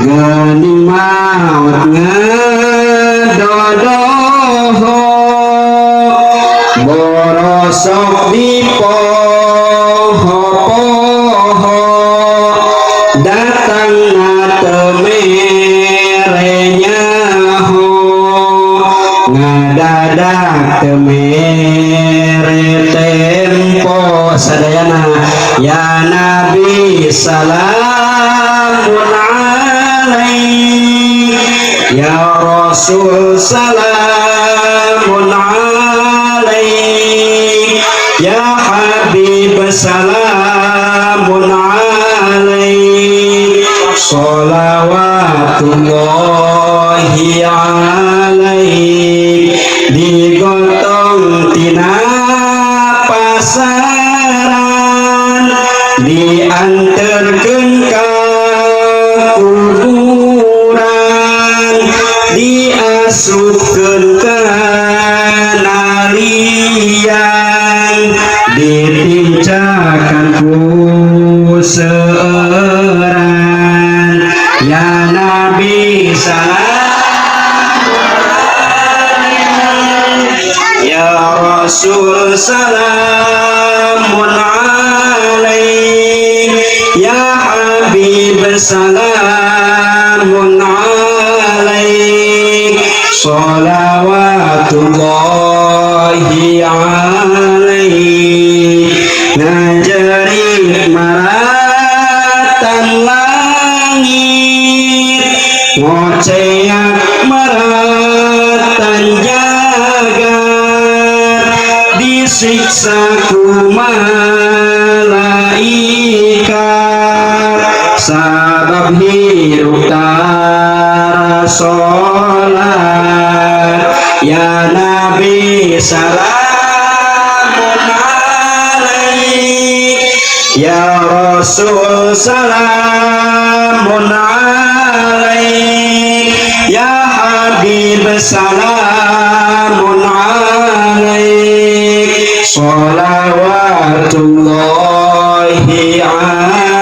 geni maut ngedodoho borosok di poho-poho datang temerenya ho ngadadak temere tempo sadayana ya Nabi salamun alaik ya Rasul salamun alaik ya Habib salamun alaik sholawatullahi alaik digotong tina pasaran diantarkeun ka kuburan diasupkeun ka nalian ditincakan ku seueuran ya Nabi ya Rasul salamun alaik ya Habib salamun alaik sholawatullahi alaik ngajari maratan langit ngoceak maratan jagat disiksa ku malaikat sabab hirup tara sholat ya Nabi salamun alaik ya Rasul salamun alaik ya Habib salamun alaik sholawatullahi alaik